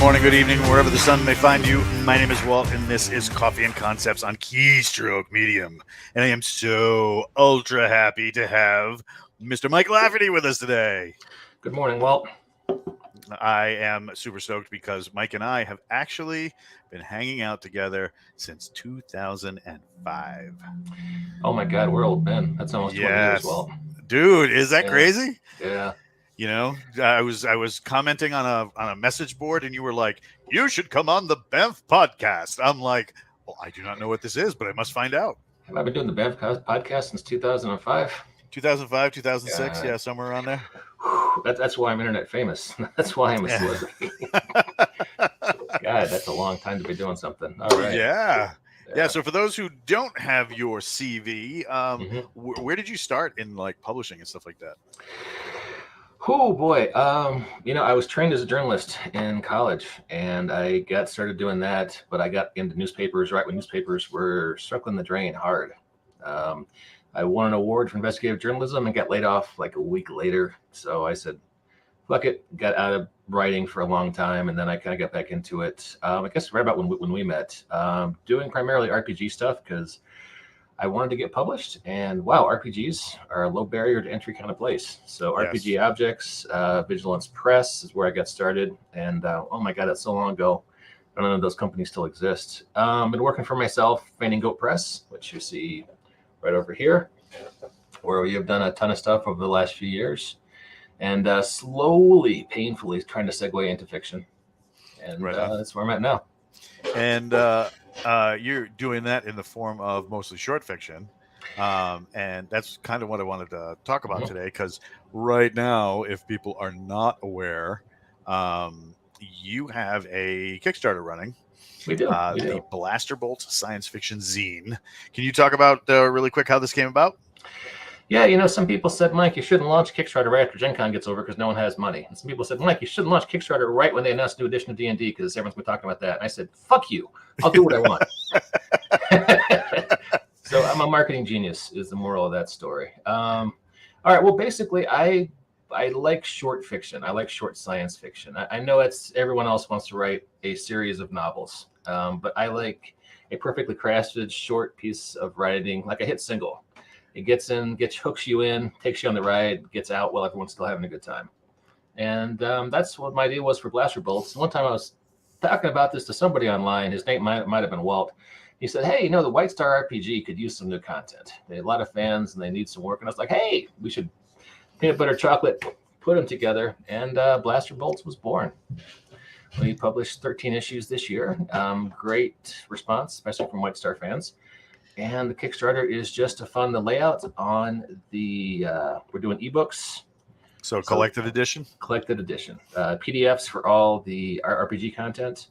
morning, good evening, wherever the sun may find you. My name is Walt, and this is Coffee and Concepts on Keystroke Medium. And I am so ultra happy to have Mr. Mike Lafftery with us today. Good morning, Walt. I am super stoked because Mike and I have actually been hanging out together since 2005. Oh my God, we're old men. That's almost 20 years, Walt. Dude, is that crazy? Yeah. You know, I was commenting on a message board, and you were like, "You should come on the Banff podcast." I'm like, "Well, I do not know what this is, but I must find out." Have I been doing the Banff podcast since 2005? 2005, 2006, yeah, somewhere around there. That's why I'm internet famous. That's why I'm a celebrity. God, that's a long time to be doing something. All right. Yeah. So for those who don't have your CV, where did you start in like publishing and stuff like that? Oh boy, I was trained as a journalist in college, and I got started doing that. But I got into newspapers right when newspapers were circling the drain hard. I won an award for investigative journalism and got laid off like a week later. So I said, "Fuck it." Got out of writing for a long time, and then I kind of got back into it. I guess right about when we met, doing primarily RPG stuff because I wanted to get published, and wow, RPGs are a low barrier to entry kind of place. So RPG Objects, Vigilance Press is where I got started, and oh my God, that's so long ago. None of those companies still exist. Been working for myself, Fainting Goat Press, which you see right over here, where we have done a ton of stuff over the last few years, and slowly, painfully trying to segue into fiction, and that's where I'm at now. And you're doing that in the form of mostly short fiction. And that's kind of what I wanted to talk about today, because right now, if people are not aware, you have a Kickstarter running. We do. The Blaster Bolt Science Fiction Zine. Can you talk about really quick how this came about? Yeah, some people said, Mike, you shouldn't launch Kickstarter right after Gen Con gets over because no one has money. And some people said, Mike, you shouldn't launch Kickstarter right when they announce a new edition of D&D because everyone's been talking about that. And I said, fuck you. I'll do what I want. So I'm a marketing genius is the moral of that story. All right. Well, basically, I like short fiction. I like short science fiction. I know everyone else wants to write a series of novels, but I like a perfectly crafted short piece of writing, like a hit single. It gets in, hooks you in, takes you on the ride, gets out while everyone's still having a good time. And that's what my idea was for Blaster Bolts. One time I was talking about this to somebody online. His name might have been Walt. He said, hey, the White Star RPG could use some new content. They had a lot of fans and they need some work. And I was like, hey, we should peanut butter chocolate, put them together. And Blaster Bolts was born. We published 13 issues this year. Great response, especially from White Star fans. And the Kickstarter is just to fund the layout on we're doing ebooks. So collected edition? Collected edition. PDFs for all the RPG content,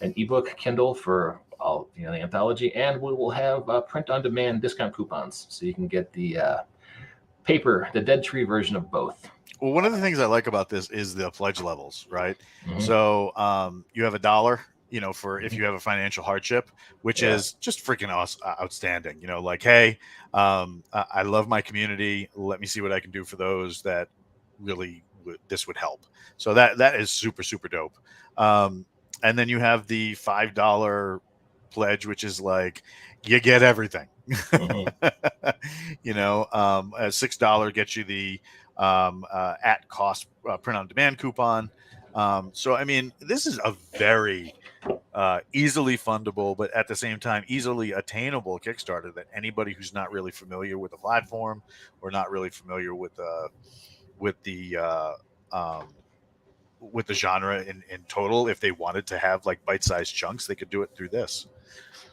an ebook Kindle for all the anthology, and we will have print-on-demand discount coupons so you can get the paper, the Dead Tree version of both. Well, one of the things I like about this is the pledge levels, right? Mm-hmm. So you have $1, for if you have a financial hardship, which is just freaking outstanding. Like, hey, I love my community. Let me see what I can do for those that really this would help. So that is super, super dope. And then you have the $5 pledge, which is like you get everything. Mm-hmm. $6 gets you the at cost print on demand coupon. So I mean, this is a very easily fundable, but at the same time easily attainable Kickstarter that anybody who's not really familiar with the platform or not really familiar with the genre in total, if they wanted to have like bite-sized chunks, they could do it through this.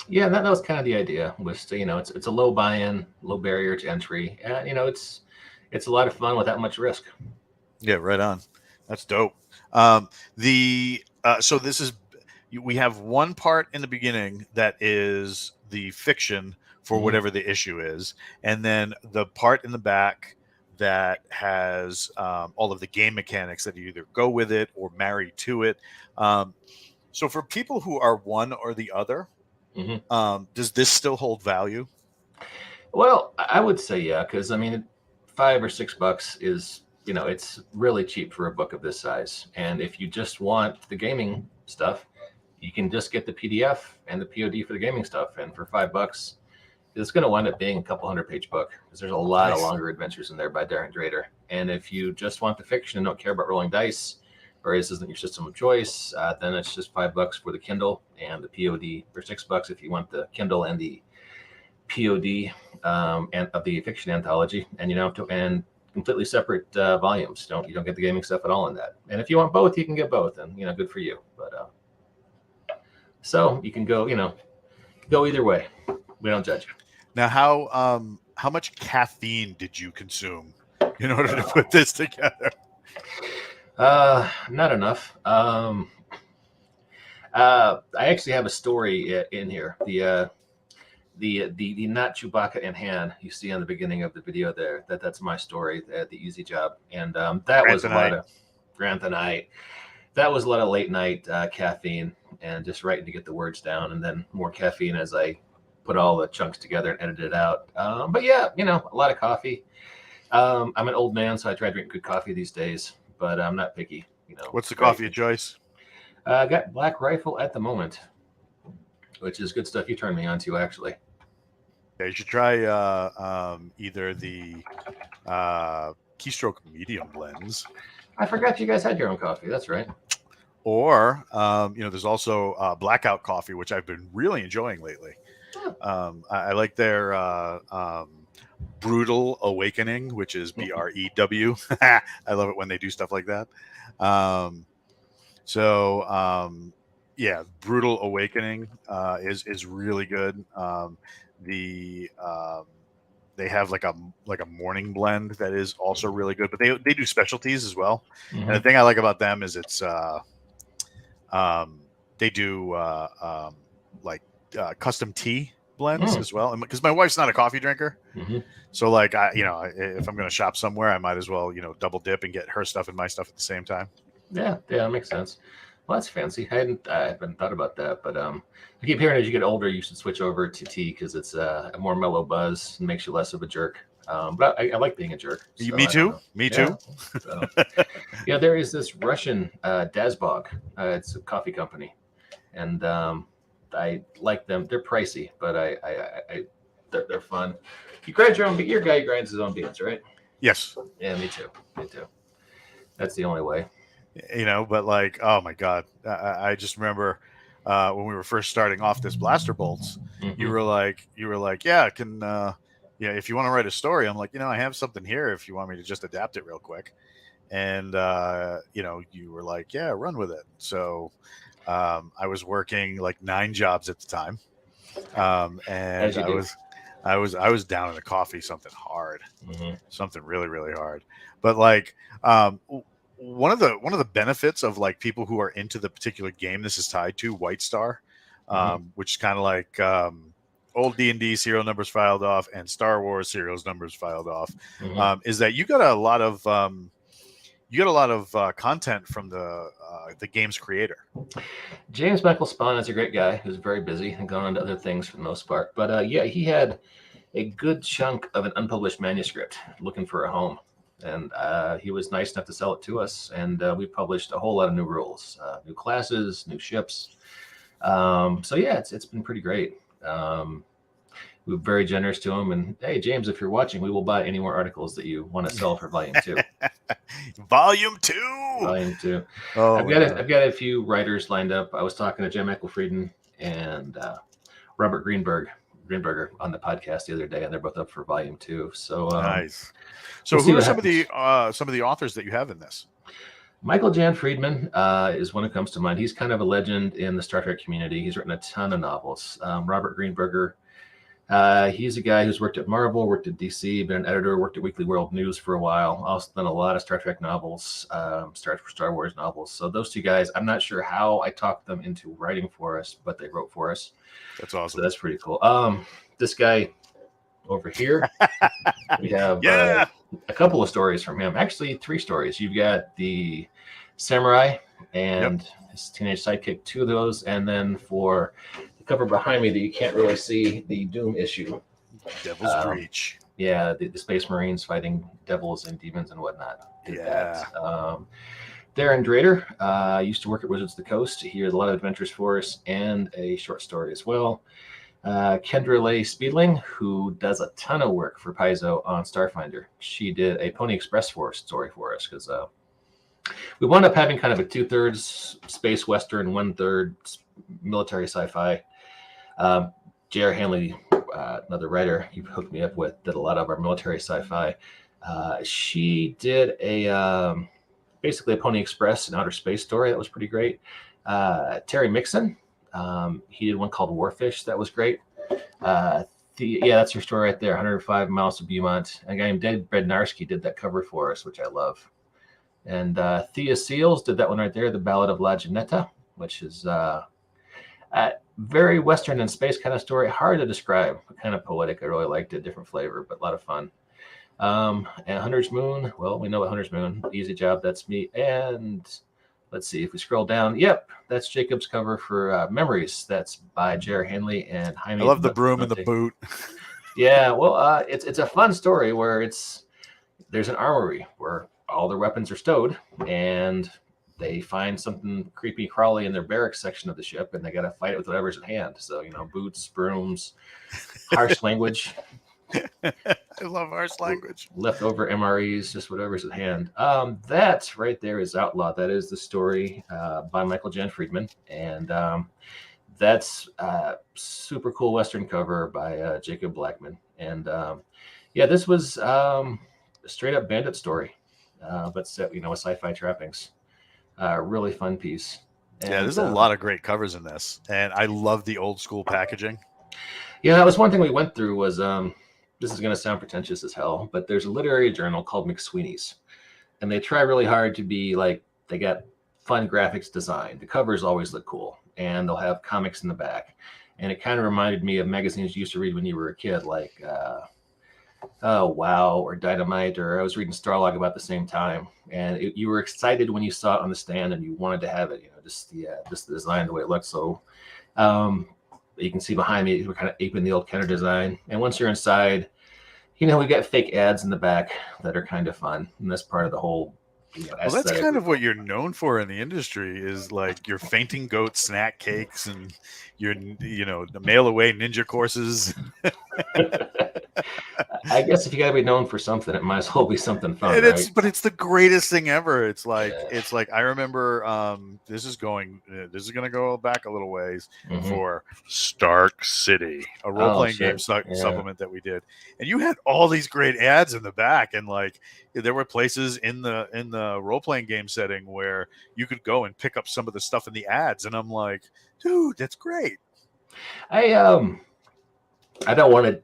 Yeah, that was kind of the idea. Was to, it's a low buy-in, low barrier to entry, and it's a lot of fun without much risk. Yeah, right on. That's dope. So this is, we have one part in the beginning that is the fiction for whatever the issue is, and then the part in the back that has all of the game mechanics that you either go with it or marry to it. So for people who are one or the other, does this still hold value? Well, I would say yeah, because I mean, $5 or $6 is it's really cheap for a book of this size. And if you just want the gaming stuff, you can just get the PDF and the POD for the gaming stuff. And for $5, it's going to wind up being a couple 100-page book because there's a lot of longer adventures in there by Darren Drader. And if you just want the fiction and don't care about rolling dice, or this isn't your system of choice, then it's just $5 for the Kindle and the POD, or $6 if you want the Kindle and the POD and of the fiction anthology. And you don't have to, and completely separate volumes. You don't get the gaming stuff at all in that. And if you want both, you can get both, and good for you. But so you can go either way. We don't judge you. Now, how much caffeine did you consume in order to put this together? Not enough. I actually have a story in here. The not Chewbacca in hand you see on the beginning of the video there. That's my story. The easy job, and that was a lot of Granthanite. That was a lot of late night caffeine and just writing to get the words down, and then more caffeine as I put all the chunks together and edited it out. But yeah, a lot of coffee. I'm an old man, so I try to drink good coffee these days, but I'm not picky. What's the coffee of choice? I got Black Rifle at the moment, which is good stuff. You turned me on to, actually. Yeah, you should try either the Keystroke Medium blends. I forgot you guys had your own coffee. That's right. Or there's also Blackout Coffee, which I've been really enjoying lately. I like their Brutal Awakening, which is BREW. I love it when they do stuff like that. Yeah, Brutal Awakening is really good. They have like a morning blend that is also really good, but they do specialties as well. Mm-hmm. And the thing I like about them is it's they do custom tea blends as well, because my wife's not a coffee drinker. Mm-hmm. So like if I'm going to shop somewhere, I might as well double dip and get her stuff and my stuff at the same time. Yeah, that makes sense. Well, that's fancy. I haven't thought about that, but I keep hearing as you get older, you should switch over to tea because it's a more mellow buzz and makes you less of a jerk. But I like being a jerk. So Me too. So, yeah, there is this Russian Dazbog. It's a coffee company, and I like them. They're pricey, but they're fun. You grind your own beans. Your guy grinds his own beans, right? Yes. Yeah, me too. That's the only way. But like, oh my God, I just remember when we were first starting off this Blaster Bolts, mm-hmm. you were like, yeah, if you want to write a story, I'm like, I have something here if you want me to just adapt it real quick. And, you were like, yeah, run with it. So I was working like 9 jobs at the time. And I was down in the coffee, something hard, mm-hmm. something really, really hard. But like, one of the benefits of like people who are into the particular game this is tied to, White Star, mm-hmm. which is kind of like old D&D serial numbers filed off and Star Wars serials numbers filed off, mm-hmm. Is that you got a lot of content from the game's creator. James Michael Spahn is a great guy who's very busy and gone on to other things for the most part. But he had a good chunk of an unpublished manuscript looking for a home. And he was nice enough to sell it to us. And we published a whole lot of new rules, new classes, new ships. So yeah, it's been pretty great. We were very generous to him. And hey, James, if you're watching, we will buy any more articles that you want to sell for Volume 2. Volume 2. Volume 2. Oh, I've got a few writers lined up. I was talking to Jen Michael-Frieden and Robert Greenberger on the podcast the other day, and they're both up for Volume 2. So nice. So who are some of the authors that you have in this? Michael Jan Friedman is one who comes to mind. He's kind of a legend in the Star Trek community. He's written a ton of novels. Robert Greenberger, he's a guy who's worked at Marvel, worked at DC, been an editor, worked at Weekly World News for a while. Also done a lot of Star Trek novels, Star Wars novels. So those two guys, I'm not sure how I talked them into writing for us, but they wrote for us. That's awesome. So that's pretty cool. This guy over here, we have a couple of stories from him. Actually, 3 stories. You've got the Samurai and his teenage sidekick, 2 of those, and then for the cover behind me that you can't really see, the Doom issue. Devil's Breach. Yeah, the Space Marines fighting devils and demons and whatnot. Darren Drader used to work at Wizards of the Coast. He has a lot of adventures for us and a short story as well. Kendra Leigh Speedling, who does a ton of work for Paizo on Starfinder. She did a Pony Express Force story for us because we wound up having kind of a 2/3 space western, 1/3 military sci-fi. J.R. Hanley, another writer he hooked me up with, did a lot of our military sci-fi. She did basically a Pony Express and outer space story that was pretty great. Terry Mixon, he did one called Warfish that was great. That's her story right there, 105 Miles to Beaumont. A guy named Dave Bednarski did that cover for us, which I love. And Thea Seals did that one right there, The Ballad of La Ginetta, which is very Western and space kind of story. Hard to describe, kind of poetic. I really liked it, different flavor, but a lot of fun. And Hunter's Moon, well, we know what Hunter's Moon, Easy Job, that's me. And let's see, if we scroll down, yep, that's Jacob's cover for Memories. That's by J.R. Hanley and Jaime. I love the broom and the boot. Yeah, well, it's a fun story where there's an armory where all their weapons are stowed, and they find something creepy crawly in their barracks section of the ship, and they got to fight it with whatever's at hand. So, boots, brooms, harsh language. I love harsh language. Leftover MREs, just whatever's at hand. That right there is Outlaw. That is the story by Michael Jan Friedman. And that's super cool Western cover by Jacob Blackman. And this was a straight up bandit story, but set, with sci-fi trappings. Really fun piece. And, there's a lot of great covers in this. And I love the old school packaging. Yeah, that was one thing we went through was, this is going to sound pretentious as hell, but there's a literary journal called McSweeney's. And they try really hard to be like, they got fun graphics design. The covers always look cool. And they'll have comics in the back. And it kind of reminded me of magazines you used to read when you were a kid, like Wow or Dynamite, or I was reading Starlog about the same time. And you were excited when you saw it on the stand and you wanted to have it, just the design, the way it looked. So you can see behind me, we're kind of aping the old Kenner design. And once you're inside, we got fake ads in the back that are kind of fun. And that's part of the whole well, that's kind of what you're known for in the industry is like your fainting goat snack cakes and your, the mail away ninja courses. I guess if you got to be known for something, it might as well be something fun. But it's the greatest thing ever. It's like I remember this is going to go back a little ways for Stark City, a role playing game supplement that we did, and you had all these great ads in the back, and like there were places in the role playing game setting where you could go and pick up some of the stuff in the ads, and I'm like, dude, that's great. I don't want to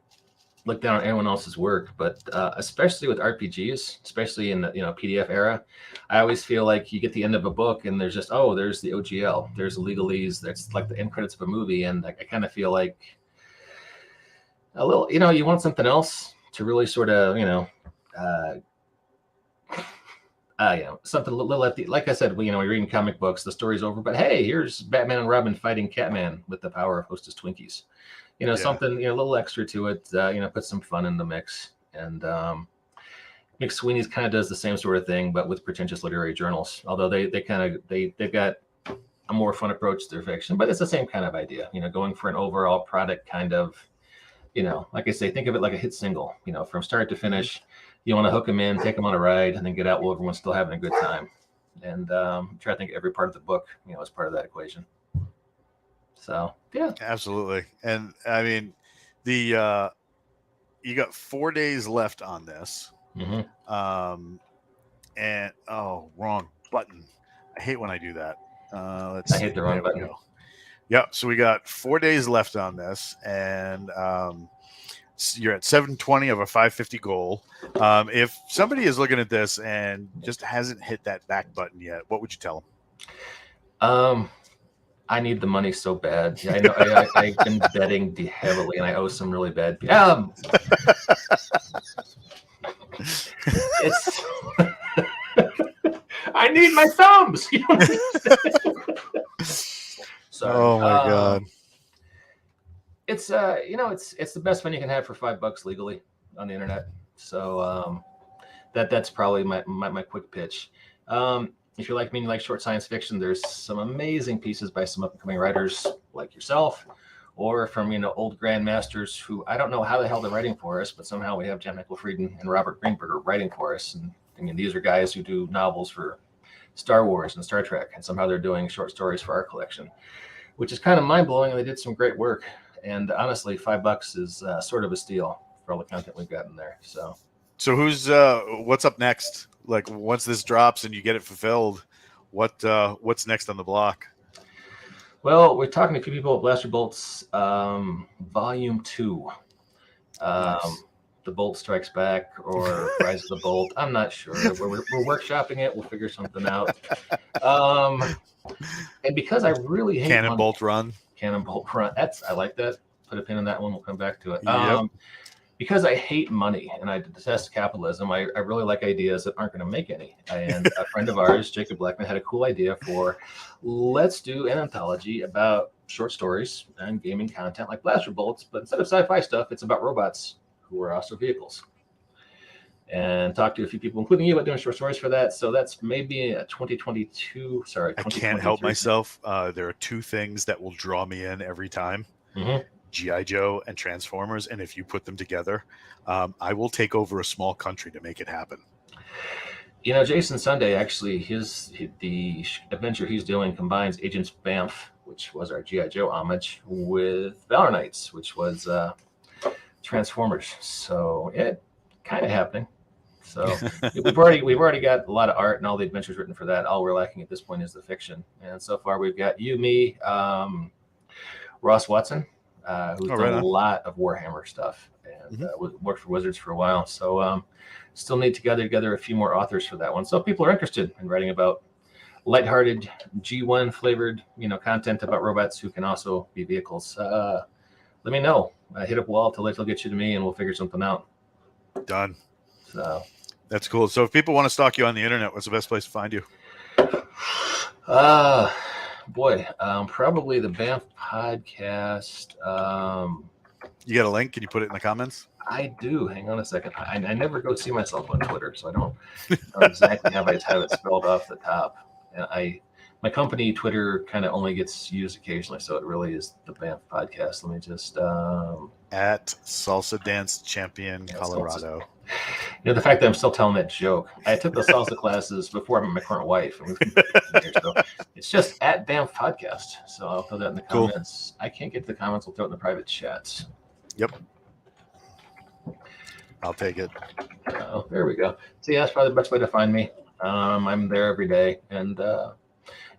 look down on anyone else's work, but especially with RPGs, especially in the PDF era, I always feel like you get the end of a book and there's just there's the OGL, there's the legalese, that's like the end credits of a movie, and I kind of feel like a little, you want something else to really sort of something a little at the, like I said, we're reading comic books, the story's over, but hey, here's Batman and Robin fighting Catman with the power of Hostess Twinkies. Something, a little extra to it, put some fun in the mix. And McSweeney's kind of does the same sort of thing, but with pretentious literary journals, although they've got a more fun approach to their fiction, but it's the same kind of idea, going for an overall product kind of, like I say, think of it like a hit single, from start to finish. You want to hook them in, take them on a ride, and then get out while everyone's still having a good time. And try to think every part of the book, as part of that equation. So yeah, absolutely. And I mean, you got 4 days left on this. And wrong button. I hate when I do that. I hate the wrong button. Yeah. So we got 4 days left on this, and you're at 720 of a 550 goal. If somebody is looking at this and just hasn't hit that back button yet, what would you tell them? I need the money so bad. Yeah, I know. I've been betting heavily, and I owe some really bad. It's. I need my thumbs. So. Oh my god. It's it's the best fun you can have for $5 legally on the internet. So that's probably my quick pitch. if you like me and you like short science fiction, there's some amazing pieces by some up-and-coming writers like yourself, or from old grandmasters who I don't know how the hell they're writing for us, but somehow we have Jan Michael Frieden and Robert Greenberger writing for us. And I mean, these are guys who do novels for Star Wars and Star Trek, and somehow they're doing short stories for our collection, which is kind of mind-blowing. And they did some great work. And honestly, $5 is sort of a steal for all the content we've got in there. So who's what's up next? Like once this drops and you get it fulfilled, what's next on the block? Well, we're talking to a few people at Blaster Bolts Volume 2. Nice. The Bolt Strikes Back or Rise of the Bolt. I'm not sure. We're workshopping it. We'll figure something out. And because I really hate Cannonbolt Run. Cannonbolt Run. I like that. Put a pin in that one. We'll come back to it. Yep. Because I hate money and I detest capitalism, I really like ideas that aren't going to make any. And a friend of ours, Jacob Blackman, had a cool idea for let's do an anthology about short stories and gaming content like Blaster Bolts, but instead of sci-fi stuff, it's about robots who are also vehicles. And talk to a few people, including you, about doing short stories for that. So that's maybe a 2022. Sorry, I can't help myself. There are two things that will draw me in every time. Mm-hmm. G.I. Joe and Transformers, and if you put them together, I will take over a small country to make it happen. Jason Sunday, actually, the adventure he's doing combines Agents Banff, which was our G.I. Joe homage, with Valor Knights, which was Transformers. So it kind of happening. So we've already got a lot of art and all the adventures written for that. All we're lacking at this point is the fiction. And so far we've got you, me, Ross Watson, who's done a lot of Warhammer stuff and worked for Wizards for a while. So still need to gather together a few more authors for that one. So if people are interested in writing about lighthearted G1 flavored, content about robots who can also be vehicles, let me know. Hit up Walt, he'll get you to me and we'll figure something out. Done. So that's cool. So if people want to stalk you on the internet, what's the best place to find you? Probably the Banff podcast. You got a link? Can you put it in the comments? I do. Hang on a second. I never go see myself on Twitter, so I don't know exactly how I have it spelled off the top. And my company Twitter kind of only gets used occasionally, so it really is the Banff podcast. Let me just at Salsa Dance Champion Colorado. The fact that I'm still telling that joke. I took the salsa classes before I met my current wife. So it's just at Banff Podcast. So I'll throw that in the comments. Cool. I can't get to the comments. We'll throw it in the private chats. Yep. I'll take it. Oh, there we go. So yeah, that's probably the best way to find me. I'm there every day. And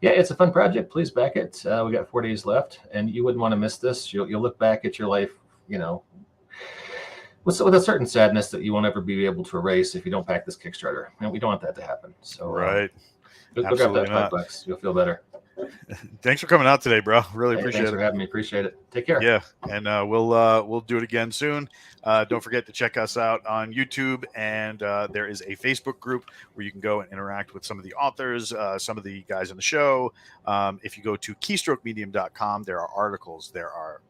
yeah, it's a fun project. Please back it. We got 4 days left. And you wouldn't want to miss this. You'll look back at your life, with a certain sadness that you won't ever be able to erase if you don't back this Kickstarter. And we don't want that to happen. So right. Go grab that $5. You'll feel better. Thanks for coming out today, bro. Really appreciate it. Thanks for having me. Appreciate it. Take care. Yeah, and we'll do it again soon. Don't forget to check us out on YouTube, and there is a Facebook group where you can go and interact with some of the authors, some of the guys on the show. If you go to keystroke.medium.com, there are articles, there are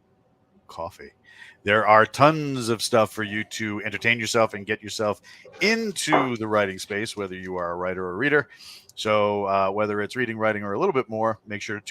coffee. There are tons of stuff for you to entertain yourself and get yourself into the writing space, whether you are a writer or a reader. So whether it's reading, writing, or a little bit more, make sure to